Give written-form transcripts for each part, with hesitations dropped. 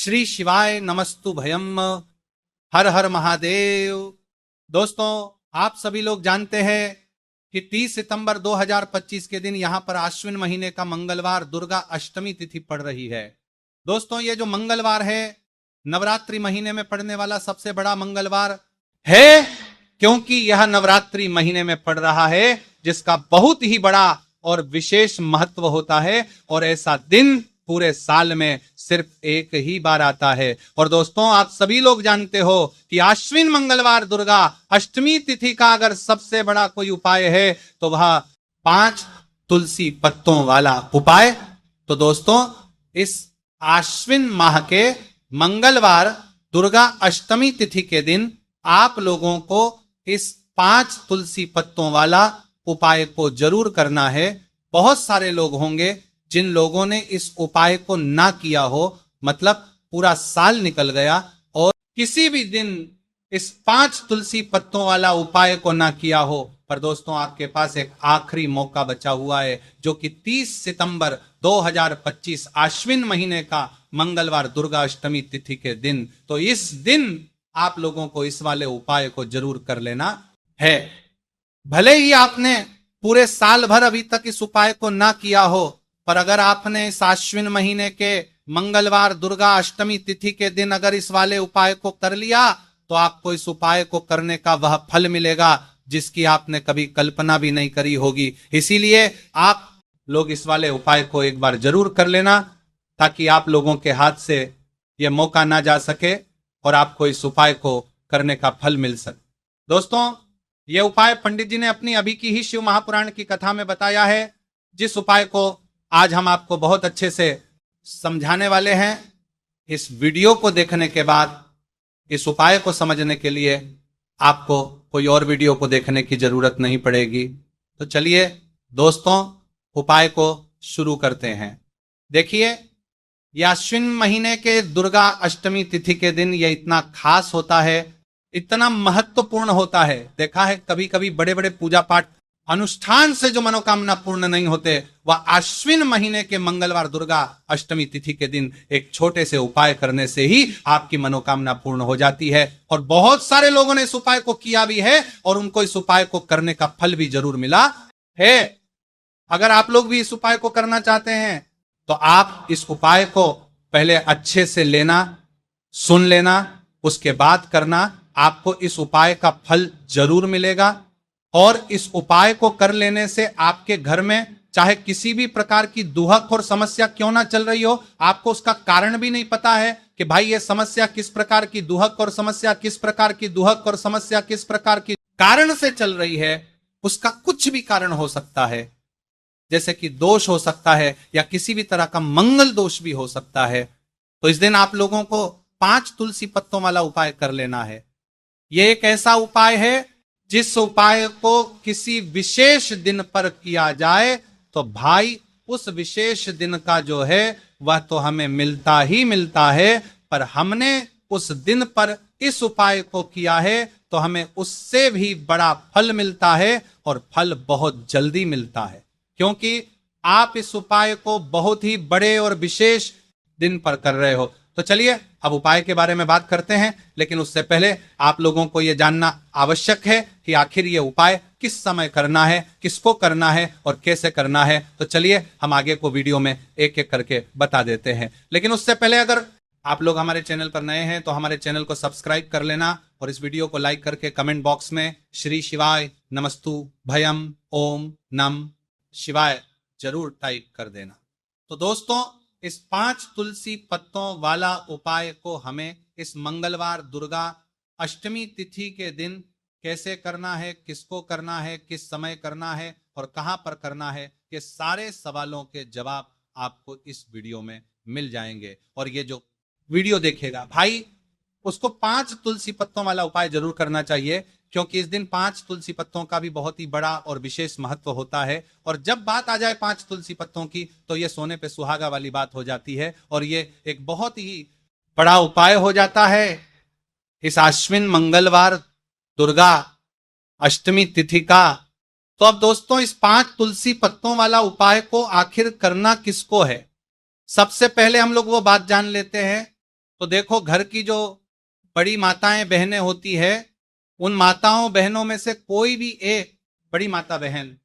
श्री शिवाय नमस्तु भयम। हर हर महादेव। दोस्तों, आप सभी लोग जानते हैं कि 30 सितंबर 2025 के दिन यहां पर आश्विन महीने का मंगलवार दुर्गा अष्टमी तिथि पड़ रही है। दोस्तों, ये जो मंगलवार है नवरात्रि महीने में पड़ने वाला सबसे बड़ा मंगलवार है, क्योंकि यह नवरात्रि महीने में पड़ रहा है जिसका बहुत ही बड़ा और विशेष महत्व होता है। और ऐसा दिन पूरे साल में सिर्फ एक ही बार आता है। और दोस्तों, आप सभी लोग जानते हो कि आश्विन मंगलवार दुर्गा अष्टमी तिथि का अगर सबसे बड़ा कोई उपाय है तो वह 5 तुलसी पत्तों वाला उपाय। तो दोस्तों, इस आश्विन माह के मंगलवार दुर्गा अष्टमी तिथि के दिन आप लोगों को इस 5 तुलसी पत्तों वाला उपाय को जरूर करना है। बहुत सारे लोग होंगे जिन लोगों ने इस उपाय को ना किया हो, मतलब पूरा साल निकल गया और किसी भी दिन इस 5 तुलसी पत्तों वाला उपाय को ना किया हो। पर दोस्तों, आपके पास एक आखिरी मौका बचा हुआ है, जो कि 30 सितंबर 2025 आश्विन महीने का मंगलवार दुर्गा अष्टमी तिथि के दिन। तो इस दिन आप लोगों को इस वाले उपाय को जरूर कर लेना है। भले ही आपने पूरे साल भर अभी तक इस उपाय को ना किया हो, पर अगर आपने इस आश्विन महीने के मंगलवार दुर्गा अष्टमी तिथि के दिन अगर इस वाले उपाय को कर लिया तो आपको इस उपाय को करने का वह फल मिलेगा जिसकी आपने कभी कल्पना भी नहीं करी होगी। इसीलिए आप लोग इस वाले उपाय को एक बार जरूर कर लेना, ताकि आप लोगों के हाथ से यह मौका ना जा सके और आपको इस उपाय को करने का फल मिल सके। दोस्तों, यह उपाय पंडित जी ने अपनी अभी की ही शिव महापुराण की कथा में बताया है, जिस उपाय को आज हम आपको बहुत अच्छे से समझाने वाले हैं। इस वीडियो को देखने के बाद इस उपाय को समझने के लिए आपको कोई और वीडियो को देखने की जरूरत नहीं पड़ेगी। तो चलिए दोस्तों, उपाय को शुरू करते हैं। देखिए, यह अश्विन महीने के दुर्गा अष्टमी तिथि के दिन यह इतना खास होता है, इतना महत्वपूर्ण होता है। देखा है कभी कभी बड़े बड़े पूजा पाठ अनुष्ठान से जो मनोकामना पूर्ण नहीं होते, वह आश्विन महीने के मंगलवार दुर्गा अष्टमी तिथि के दिन एक छोटे से उपाय करने से ही आपकी मनोकामना पूर्ण हो जाती है। और बहुत सारे लोगों ने इस उपाय को किया भी है और उनको इस उपाय को करने का फल भी जरूर मिला है। अगर आप लोग भी इस उपाय को करना चाहते हैं तो आप इस उपाय को पहले अच्छे से लेना, सुन लेना, उसके बाद करना। आपको इस उपाय का फल जरूर मिलेगा। और इस उपाय को कर लेने से आपके घर में चाहे किसी भी प्रकार की दुहक और समस्या क्यों ना चल रही हो, आपको उसका कारण भी नहीं पता है कि भाई ये समस्या किस प्रकार की दुहक और समस्या किस प्रकार की दुहक और समस्या किस प्रकार की कारण से चल रही है, उसका कुछ भी कारण हो सकता है। जैसे कि दोष हो सकता है या किसी भी तरह का मंगल दोष भी हो सकता है। तो इस दिन आप लोगों को 5 तुलसी पत्तों वाला उपाय कर लेना है। यह एक ऐसा उपाय है जिस उपाय को किसी विशेष दिन पर किया जाए तो भाई उस विशेष दिन का जो है वह तो हमें मिलता ही मिलता है। पर हमने उस दिन पर इस उपाय को किया है तो हमें उससे भी बड़ा फल मिलता है, और फल बहुत जल्दी मिलता है, क्योंकि आप इस उपाय को बहुत ही बड़े और विशेष दिन पर कर रहे हो। तो चलिए अब उपाय के बारे में बात करते हैं, लेकिन उससे पहले आप लोगों को यह जानना आवश्यक है कि आखिर ये उपाय किस समय करना है, किसको करना है और कैसे करना है। तो चलिए हम आगे को वीडियो में एक एक करके बता देते हैं। लेकिन उससे पहले अगर आप लोग हमारे चैनल पर नए हैं तो हमारे चैनल को सब्सक्राइब कर लेना और इस वीडियो को लाइक करके कमेंट बॉक्स में श्री शिवाय नमस्तु भयम ओम नम शिवाय जरूर टाइप कर देना। तो दोस्तों, इस 5 तुलसी पत्तों वाला उपाय को हमें इस मंगलवार दुर्गा अष्टमी तिथि के दिन कैसे करना है, किसको करना है, किस समय करना है और कहां पर करना है, ये सारे सवालों के जवाब आपको इस वीडियो में मिल जाएंगे। और ये जो वीडियो देखेगा भाई, उसको 5 तुलसी पत्तों वाला उपाय जरूर करना चाहिए, क्योंकि इस दिन 5 तुलसी पत्तों का भी बहुत ही बड़ा और विशेष महत्व होता है। और जब बात आ जाए 5 तुलसी पत्तों की तो ये सोने पे सुहागा वाली बात हो जाती है और ये एक बहुत ही बड़ा उपाय हो जाता है इस आश्विन मंगलवार दुर्गा अष्टमी तिथि का। तो अब दोस्तों, इस 5 तुलसी पत्तों वाला उपाय को आखिर करना किसको है, सबसे पहले हम लोग वो बात जान लेते हैं तो देखो घर की जो बड़ी माताएं बहनें होती है, उन माताओं बहनों में से कोई भी एक बड़ी माता बहन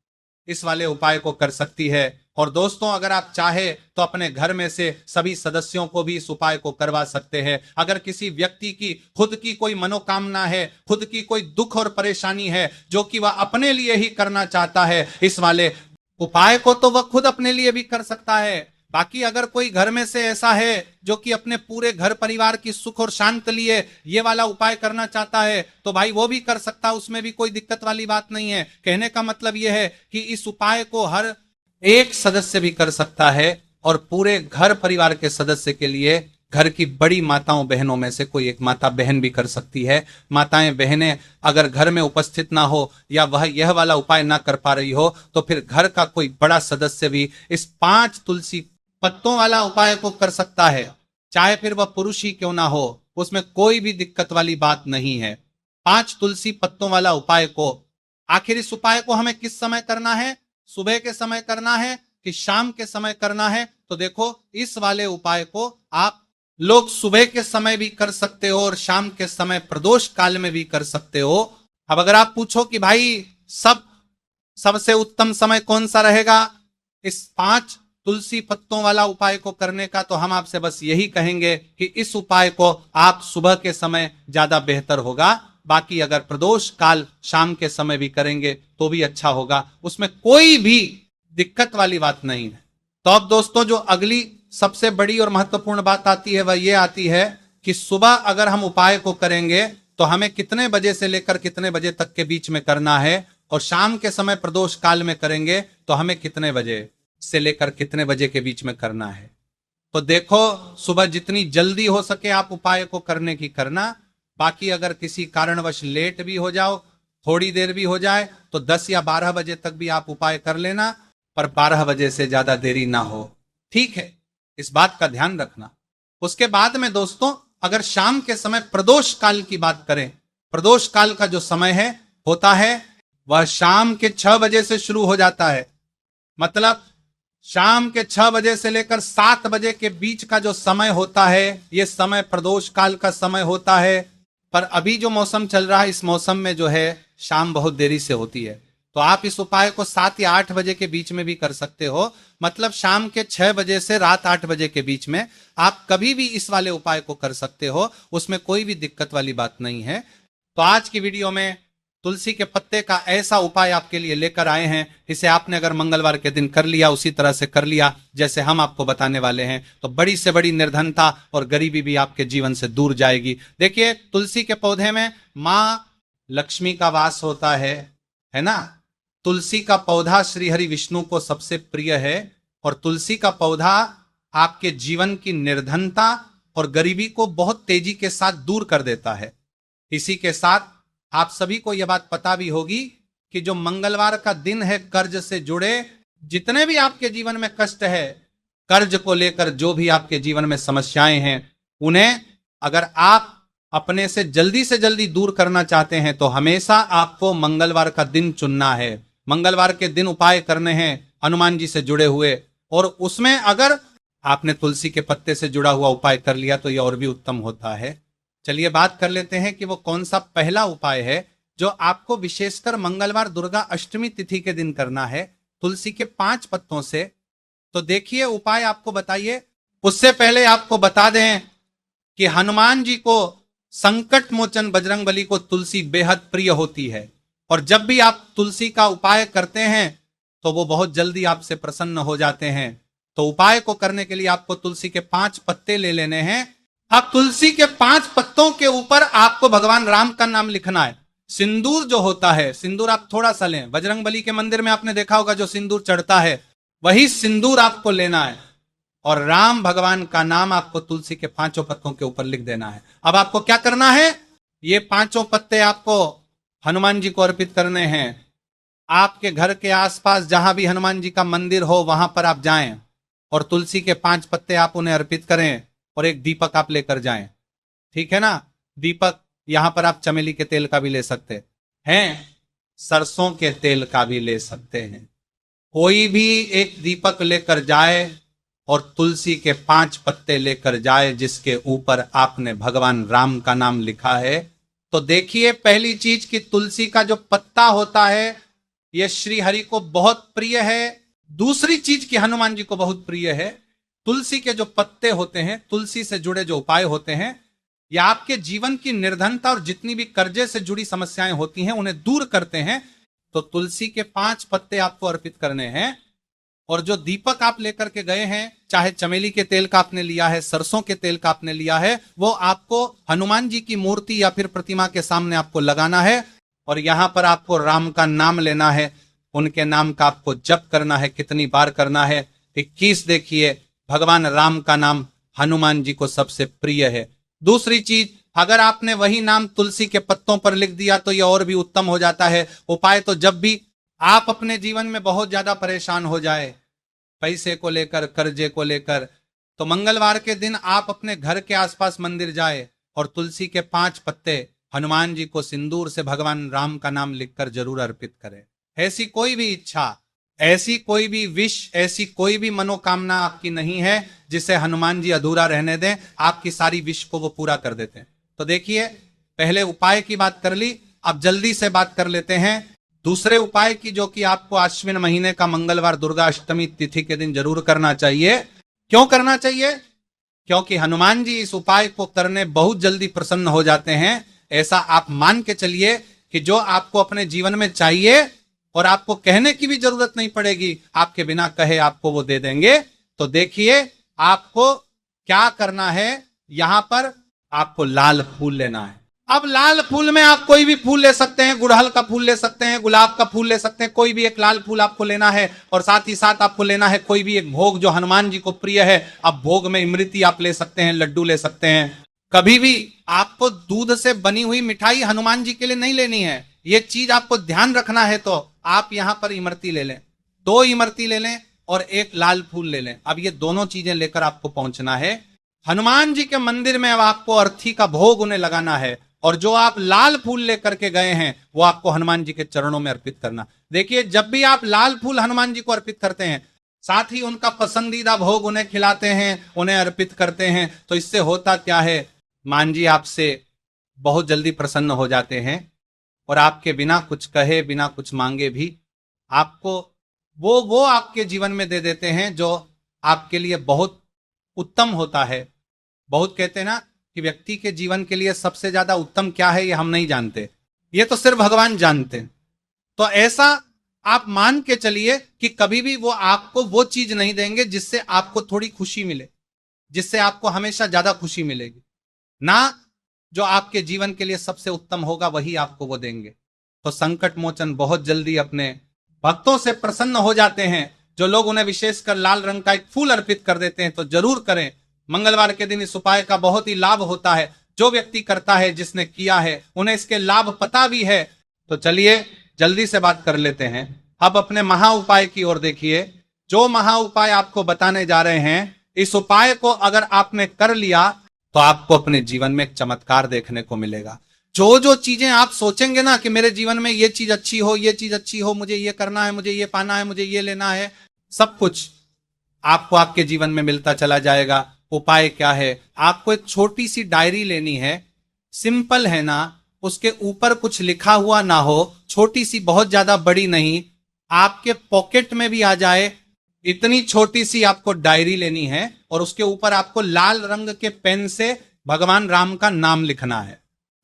इस वाले उपाय को कर सकती है। और दोस्तों, अगर आप चाहे तो अपने घर में से सभी सदस्यों को भी इस उपाय को करवा सकते हैं। अगर किसी व्यक्ति की खुद की कोई मनोकामना है, खुद की कोई दुख और परेशानी है जो कि वह अपने लिए ही करना चाहता है, इस वाले उपाय को तो वह खुद अपने लिए भी कर सकता है। बाकी अगर कोई घर में से ऐसा है जो कि अपने पूरे घर परिवार की सुख और शांति लिए ये वाला उपाय करना चाहता है, तो भाई वो भी कर सकता है, उसमें भी कोई दिक्कत वाली बात नहीं है। कहने का मतलब यह है कि इस उपाय को हर एक सदस्य भी कर सकता है और पूरे घर परिवार के सदस्य के लिए घर की बड़ी माताओं बहनों में से कोई एक माता बहन भी कर सकती है। माताएं बहनें अगर घर में उपस्थित ना हो या वह यह वाला उपाय ना कर पा रही हो, तो फिर घर का कोई बड़ा सदस्य भी इस 5 तुलसी पत्तों वाला उपाय को कर सकता है, चाहे फिर वह पुरुष ही क्यों ना हो, उसमें कोई भी दिक्कत वाली बात नहीं है। 5 तुलसी पत्तों वाला उपाय को, आखिर इस उपाय को हमें किस समय करना है? सुबह के समय करना है कि शाम के समय करना है? तो देखो, इस वाले उपाय को आप लोग सुबह के समय भी कर सकते हो और शाम के समय प्रदोष काल में भी कर सकते हो। अब अगर आप पूछो कि भाई सबसे उत्तम समय कौन सा रहेगा इस 5 तुलसी पत्तों वाला उपाय को करने का, तो हम आपसे बस यही कहेंगे कि इस उपाय को आप सुबह के समय ज्यादा बेहतर होगा। बाकी अगर प्रदोष काल शाम के समय भी करेंगे तो भी अच्छा होगा, उसमें कोई भी दिक्कत वाली बात नहीं है। तो अब दोस्तों, जो अगली सबसे बड़ी और महत्वपूर्ण बात आती है वह ये आती है कि सुबह अगर हम उपाय को करेंगे तो हमें कितने बजे से लेकर कितने बजे तक के बीच में करना है, और शाम के समय प्रदोष काल में करेंगे तो हमें कितने बजे से लेकर कितने बजे के बीच में करना है। तो देखो, सुबह जितनी जल्दी हो सके आप उपाय को करने की करना। बाकी अगर किसी कारणवश लेट भी हो जाओ, थोड़ी देर भी हो जाए, तो 10 या 12 बजे तक भी आप उपाय कर लेना, पर 12 बजे से ज्यादा देरी ना हो, ठीक है? इस बात का ध्यान रखना। उसके बाद में दोस्तों, अगर शाम के समय प्रदोष काल की बात करें, प्रदोष काल का जो समय है होता है वह शाम के 6 बजे से शुरू हो जाता है। मतलब शाम के 6 बजे से लेकर 7 बजे के बीच का जो समय होता है, यह समय प्रदोष काल का समय होता है। पर अभी जो मौसम चल रहा है, इस मौसम में जो है शाम बहुत देरी से होती है, तो आप इस उपाय को 7 या 8 बजे के बीच में भी कर सकते हो। मतलब शाम के 6 बजे से रात 8 बजे के बीच में आप कभी भी इस वाले उपाय को कर सकते हो, उसमें कोई भी दिक्कत वाली बात नहीं है। तो आज की वीडियो में तुलसी के पत्ते का ऐसा उपाय आपके लिए लेकर आए हैं, इसे आपने अगर मंगलवार के दिन कर लिया, उसी तरह से कर लिया जैसे हम आपको बताने वाले हैं, तो बड़ी से बड़ी निर्धनता और गरीबी भी आपके जीवन से दूर जाएगी। देखिए, तुलसी के पौधे में मां लक्ष्मी का वास होता है ना? तुलसी का पौधा श्री हरि विष्णु को सबसे प्रिय है, और तुलसी का पौधा आपके जीवन की निर्धनता और गरीबी को बहुत तेजी के साथ दूर कर देता है। इसी के साथ आप सभी को यह बात पता भी होगी कि जो मंगलवार का दिन है, कर्ज से जुड़े जितने भी आपके जीवन में कष्ट है, कर्ज को लेकर जो भी आपके जीवन में समस्याएं हैं, उन्हें अगर आप अपने से जल्दी दूर करना चाहते हैं, तो हमेशा आपको मंगलवार का दिन चुनना है। मंगलवार के दिन उपाय करने हैं हनुमान जी से जुड़े हुए, और उसमें अगर आपने तुलसी के पत्ते से जुड़ा हुआ उपाय कर लिया तो यह और भी उत्तम होता है। चलिए बात कर लेते हैं कि वो कौन सा पहला उपाय है जो आपको विशेषकर मंगलवार दुर्गा अष्टमी तिथि के दिन करना है तुलसी के 5 पत्तों से। तो देखिए, उपाय आपको बताइए। उससे पहले आपको बता दें कि हनुमान जी को संकट मोचन बजरंगबली को तुलसी बेहद प्रिय होती है, और जब भी आप तुलसी का उपाय करते हैं तो वो बहुत जल्दी आपसे प्रसन्न हो जाते हैं। तो उपाय को करने के लिए आपको तुलसी के 5 पत्ते ले लेने हैं। अब तुलसी के 5 पत्तों के ऊपर आपको भगवान राम का नाम लिखना है। सिंदूर जो होता है, सिंदूर आप थोड़ा सा लें। बजरंगबली के मंदिर में आपने देखा होगा जो सिंदूर चढ़ता है, वही सिंदूर आपको लेना है, और राम भगवान का नाम आपको तुलसी के 5 पत्तों के ऊपर लिख देना है। अब आपको क्या करना है? ये 5 पत्ते आपको हनुमान जी को अर्पित करने हैं। आपके घर के आसपास जहां भी हनुमान जी का मंदिर हो वहां पर आप जाएं, और तुलसी के 5 पत्ते आप उन्हें अर्पित करें, और एक दीपक आप लेकर जाएं, ठीक है ना? दीपक, यहां पर आप चमेली के तेल का भी ले सकते हैं, सरसों के तेल का भी ले सकते हैं। कोई भी एक दीपक लेकर जाए और तुलसी के 5 पत्ते लेकर जाए जिसके ऊपर आपने भगवान राम का नाम लिखा है। तो देखिए, पहली चीज कि तुलसी का जो पत्ता होता है यह श्री हरि को बहुत प्रिय है। दूसरी चीज कि हनुमान जी को बहुत प्रिय है। तुलसी के जो पत्ते होते हैं, तुलसी से जुड़े जो उपाय होते हैं, यह आपके जीवन की निर्धनता और जितनी भी कर्जे से जुड़ी समस्याएं होती हैं उन्हें दूर करते हैं। तो तुलसी के 5 पत्ते आपको अर्पित करने हैं। और जो दीपक आप लेकर के गए हैं, चाहे चमेली के तेल का आपने लिया है, सरसों के तेल का आपने लिया है, वो आपको हनुमान जी की मूर्ति या फिर प्रतिमा के सामने आपको लगाना है। और यहां पर आपको राम का नाम लेना है, उनके नाम का आपको जप करना है। कितनी बार करना है? 21। देखिए, भगवान राम का नाम हनुमान जी को सबसे प्रिय है। दूसरी चीज, अगर आपने वही नाम तुलसी के पत्तों पर लिख दिया तो यह और भी उत्तम हो जाता है। उपाय तो जब भी आप अपने जीवन में बहुत ज्यादा परेशान हो जाए, पैसे को लेकर, कर्जे को लेकर, तो मंगलवार के दिन आप अपने घर के आसपास मंदिर जाए और तुलसी के 5 पत्ते हनुमान जी को सिंदूर से भगवान राम का नाम लिखकर जरूर अर्पित करें। ऐसी कोई भी इच्छा, ऐसी कोई भी विश, ऐसी कोई भी मनोकामना आपकी नहीं है जिसे हनुमान जी अधूरा रहने दें। आपकी सारी विश को वो पूरा कर देते हैं। तो देखिए, पहले उपाय की बात कर ली, अब जल्दी से बात कर लेते हैं दूसरे उपाय की, जो कि आपको आश्विन महीने का मंगलवार दुर्गा अष्टमी तिथि के दिन जरूर करना चाहिए। क्यों करना चाहिए? क्योंकि हनुमान जी इस उपाय को करने बहुत जल्दी प्रसन्न हो जाते हैं। ऐसा आप मान के चलिए कि जो आपको अपने जीवन में चाहिए और आपको कहने की भी जरूरत नहीं पड़ेगी, आपके बिना कहे आपको वो दे देंगे। तो देखिए, आपको क्या करना है। यहां पर आपको लाल फूल लेना है। अब लाल फूल में आप कोई भी फूल ले सकते हैं, गुड़हल का फूल ले सकते हैं, गुलाब का फूल ले सकते हैं, कोई भी एक लाल फूल आपको लेना है। और साथ ही साथ आपको लेना है कोई भी एक भोग जो हनुमान जी को प्रिय है। अब भोग में इमरती आप ले सकते हैं, लड्डू ले सकते हैं। कभी भी आपको दूध से बनी हुई मिठाई हनुमान जी के लिए नहीं लेनी है, ये चीज आपको ध्यान रखना है। तो आप यहां पर इमरती ले लें, 2 इमरती ले लें और एक लाल फूल ले लें। अब ये दोनों चीजें लेकर आपको पहुंचना है हनुमान जी के मंदिर में। अब आपको अर्थी का भोग उन्हें लगाना है और जो आप लाल फूल लेकर के गए हैं वो आपको हनुमान जी के चरणों में अर्पित करना। देखिए, जब भी आप लाल फूल हनुमान जी को अर्पित करते हैं, साथ ही उनका पसंदीदा भोग उन्हें खिलाते हैं, उन्हें अर्पित करते हैं, तो इससे होता क्या है, मान जी आपसे बहुत जल्दी प्रसन्न हो जाते हैं और आपके बिना कुछ कहे, बिना कुछ मांगे भी आपको वो आपके जीवन में दे देते हैं जो आपके लिए बहुत उत्तम होता है। बहुत कहते हैं ना कि व्यक्ति के जीवन के लिए सबसे ज्यादा उत्तम क्या है, ये हम नहीं जानते, ये तो सिर्फ भगवान जानते हैं। तो ऐसा आप मान के चलिए कि कभी भी वो आपको वो चीज नहीं देंगे जिससे आपको थोड़ी खुशी मिले, जिससे आपको हमेशा ज्यादा खुशी मिलेगी ना। जो आपके जीवन के लिए सबसे उत्तम होगा वही आपको वो देंगे। तो संकट मोचन बहुत जल्दी अपने भक्तों से प्रसन्न हो जाते हैं। जो लोग उन्हें विशेषकर लाल रंग का एक फूल अर्पित कर देते हैं तो जरूर करें। मंगलवार के दिन इस उपाय का बहुत ही लाभ होता है। जो व्यक्ति करता है, जिसने किया है, उन्हें इसके लाभ पता भी है। तो चलिए जल्दी से बात कर लेते हैं। अब अपने महा उपाय की ओर देखिए। जो महा उपाय आपको बताने जा रहे हैं, इस उपाय को अगर आपने कर लिया तो आपको अपने जीवन में एक चमत्कार देखने को मिलेगा। जो जो चीजें आप सोचेंगे ना कि मेरे जीवन में ये चीज अच्छी हो, ये चीज अच्छी हो, मुझे ये करना है, मुझे ये पाना है, मुझे ये लेना है, सब कुछ आपको आपके जीवन में मिलता चला जाएगा। उपाय क्या है? आपको एक छोटी सी डायरी लेनी है, सिंपल है ना, उसके ऊपर कुछ लिखा हुआ ना हो, छोटी सी, बहुत ज्यादा बड़ी नहीं, आपके पॉकेट में भी आ जाए, इतनी छोटी सी आपको डायरी लेनी है और उसके ऊपर आपको लाल रंग के पेन से भगवान राम का नाम लिखना है।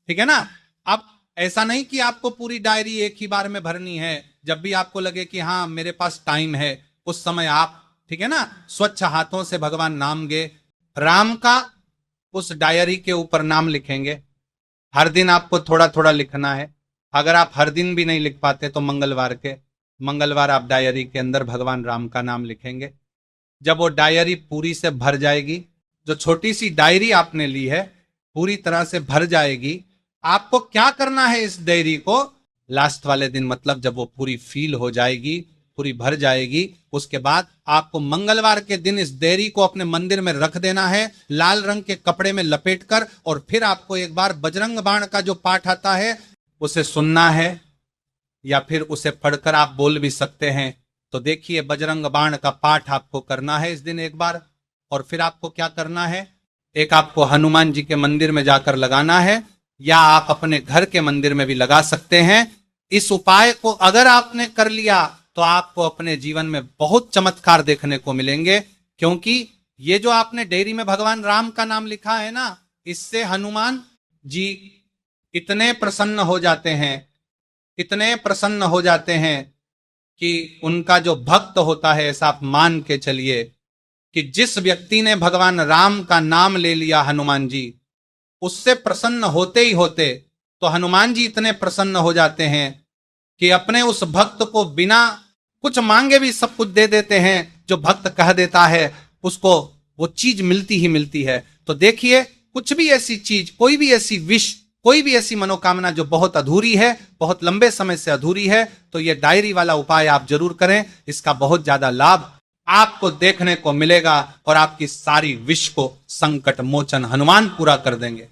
ठीक है ना? अब ऐसा नहीं कि आपको पूरी डायरी एक ही बार में भरनी है। जब भी आपको लगे कि हाँ मेरे पास टाइम है, उस समय आप, ठीक है ना, स्वच्छ हाथों से भगवान नाम गे राम का उस डायरी के ऊपर नाम लिखेंगे। हर दिन आपको थोड़ा थोड़ा लिखना है। अगर आप हर दिन भी नहीं लिख पाते तो मंगलवार आप डायरी के अंदर भगवान राम का नाम लिखेंगे। जब वो डायरी पूरी से भर जाएगी, जो छोटी सी डायरी आपने ली है पूरी तरह से भर जाएगी, आपको क्या करना है, इस डायरी को लास्ट वाले दिन, मतलब जब वो पूरी फील हो जाएगी, पूरी भर जाएगी, उसके बाद आपको मंगलवार के दिन इस डायरी को अपने मंदिर में रख देना है, लाल रंग के कपड़े में लपेटकर, और फिर आपको एक बार बजरंग बाण का जो पाठ आता है उसे सुनना है, या फिर उसे पढ़कर आप बोल भी सकते हैं। तो देखिए, बजरंग बाण का पाठ आपको करना है इस दिन एक बार। और फिर आपको क्या करना है, एक आपको हनुमान जी के मंदिर में जाकर लगाना है, या आप अपने घर के मंदिर में भी लगा सकते हैं। इस उपाय को अगर आपने कर लिया तो आपको अपने जीवन में बहुत चमत्कार देखने को मिलेंगे, क्योंकि ये जो आपने डेयरी में भगवान राम का नाम लिखा है ना, इससे हनुमान जी इतने प्रसन्न हो जाते हैं, इतने प्रसन्न हो जाते हैं कि उनका जो भक्त होता है, ऐसा आप मान के चलिए कि जिस व्यक्ति ने भगवान राम का नाम ले लिया हनुमान जी, उससे प्रसन्न होते ही होते तो हनुमान जी इतने प्रसन्न हो जाते हैं कि अपने उस भक्त को बिना कुछ मांगे भी सब कुछ दे देते हैं। जो भक्त कह देता है उसको वो चीज मिलती ही मिलती है। तो देखिए, कुछ भी ऐसी चीज, कोई भी ऐसी विश, कोई भी ऐसी मनोकामना जो बहुत अधूरी है, बहुत लंबे समय से अधूरी है, तो ये डायरी वाला उपाय आप जरूर करें। इसका बहुत ज्यादा लाभ आपको देखने को मिलेगा और आपकी सारी विश को संकट मोचन हनुमान पूरा कर देंगे।